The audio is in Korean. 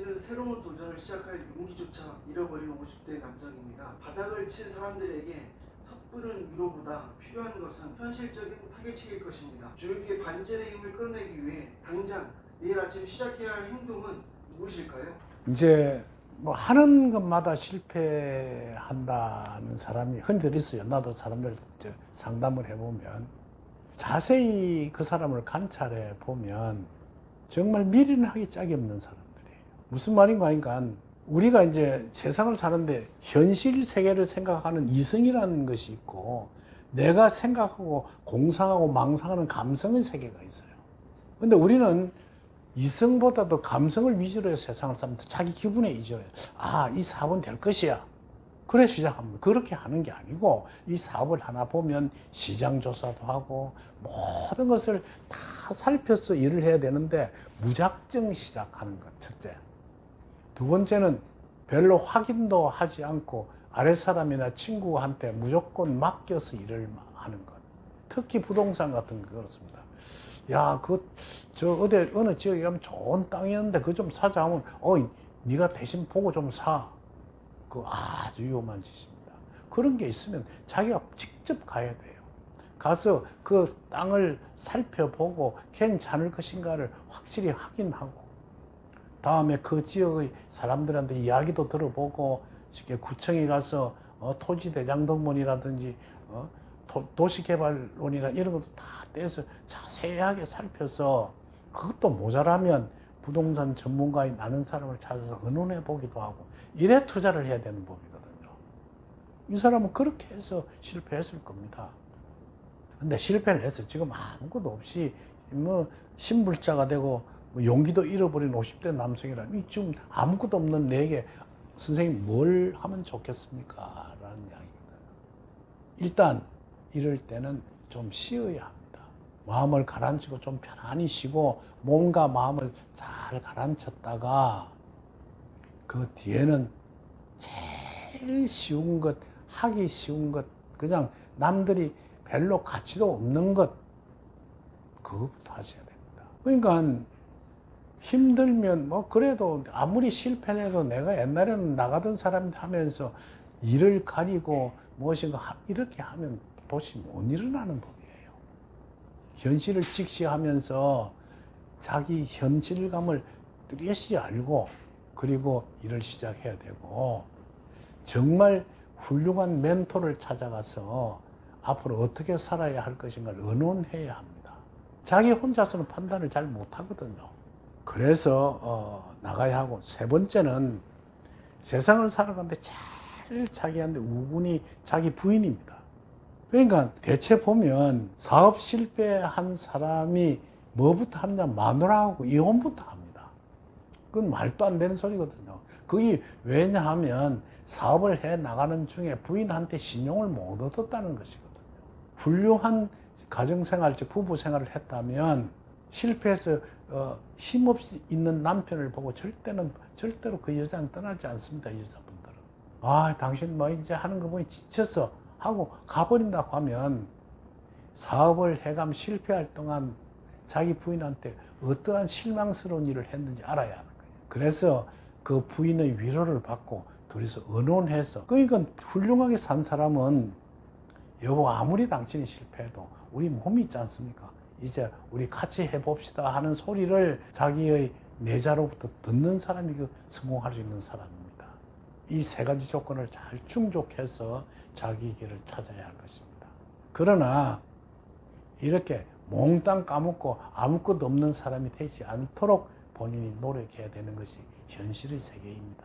당신은 새로운 도전을 시작할 용기조차 잃어버린 50대 남성입니다. 바닥을 친 사람들에게 섣부른 위로보다 필요한 것은 현실적인 타겟책일 것입니다. 주위의 반전의 힘을 끌어내기 위해 당장 내일 아침 시작해야 할 행동은 무엇일까요? 이제 뭐 하는 것마다 실패한다는 사람이 흔히들 있어요. 나도 사람들 상담을 해보면 자세히 그 사람을 관찰해 보면 정말 미래는 하기 짝이 없는 사람들이에요. 무슨 말인가 하니까 우리가 이제 세상을 사는데 현실 세계를 생각하는 이성이라는 것이 있고 내가 생각하고 공상하고 망상하는 감성의 세계가 있어요. 근데 우리는 이성보다도 감성을 위주로 해서 세상을 삽니다. 자기 기분에 위주로 해요. 아, 이 사업은 될 것이야. 그래 시작합니다. 그렇게 하는 게 아니고 이 사업을 하나 보면 시장 조사도 하고 모든 것을 다 살펴서 일을 해야 되는데 무작정 시작하는 것, 첫째. 두 번째는 별로 확인도 하지 않고 아랫사람이나 친구한테 무조건 맡겨서 일을 하는 것. 특히 부동산 같은 거 그렇습니다. 야, 어느 지역에 가면 좋은 땅이었는데 그거 좀 사자 하면, 네가 대신 보고 좀 사. 그거 아주 위험한 짓입니다. 그런 게 있으면 자기가 직접 가야 돼요. 가서 그 땅을 살펴보고 괜찮을 것인가를 확실히 확인하고, 다음에 그 지역의 사람들한테 이야기도 들어보고, 쉽게 구청에 가서 토지대장동문이라든지 도시개발론이나 이런 것도 다 떼서 자세하게 살펴서, 그것도 모자라면 부동산 전문가인 아는 사람을 찾아서 의논해 보기도 하고, 이래 투자를 해야 되는 법이거든요. 이 사람은 그렇게 해서 실패했을 겁니다. 근데 실패를 해서 지금 아무것도 없이 신불자가 되고 용기도 잃어버린 50대 남성이라면 지금 아무것도 없는 내게 선생님 뭘 하면 좋겠습니까? 라는 이야기거든요. 일단 이럴 때는 좀 쉬어야 합니다. 마음을 가라앉히고 좀 편안히 쉬고 몸과 마음을 잘 가라앉혔다가 그 뒤에는 제일 쉬운 것, 하기 쉬운 것, 그냥 남들이 별로 가치도 없는 것, 그것부터 하셔야 됩니다. 그러니까 힘들면 그래도 아무리 실패를 해도 내가 옛날에는 나가던 사람이 하면서 일을 가리고 무엇인가 이렇게 하면 도저히 못 일어나는 법이에요. 현실을 직시하면서 자기 현실감을 뚜렷이 알고 그리고 일을 시작해야 되고, 정말 훌륭한 멘토를 찾아가서 앞으로 어떻게 살아야 할 것인가를 의논해야 합니다. 자기 혼자서는 판단을 잘 못하거든요. 그래서 나가야 하고, 세 번째는 세상을 살아가는데 제일 자기한테 우군이 자기 부인입니다. 그러니까 대체 보면 사업 실패한 사람이 뭐부터 하느냐, 마누라하고 이혼부터 합니다. 그건 말도 안 되는 소리거든요. 그게 왜냐하면 사업을 해 나가는 중에 부인한테 신용을 못 얻었다는 것이거든요. 훌륭한 가정생활, 즉 부부생활을 했다면 실패해서 힘없이 있는 남편을 보고 절대로 그 여자는 떠나지 않습니다. 이 여자분들은. 당신 이제 하는 거 보니 지쳐서 하고 가버린다고 하면 사업을 해감 실패할 동안 자기 부인한테 어떠한 실망스러운 일을 했는지 알아야 하는 거예요. 그래서 그 부인의 위로를 받고 둘이서 의논해서, 그러니까 훌륭하게 산 사람은 여보, 아무리 당신이 실패해도 우리 몸이 있지 않습니까? 이제 우리 같이 해봅시다 하는 소리를 자기의 내자로부터 듣는 사람이 성공할 수 있는 사람입니다. 이 세 가지 조건을 잘 충족해서 자기 길을 찾아야 할 것입니다. 그러나 이렇게 몽땅 까먹고 아무것도 없는 사람이 되지 않도록 본인이 노력해야 되는 것이 현실의 세계입니다.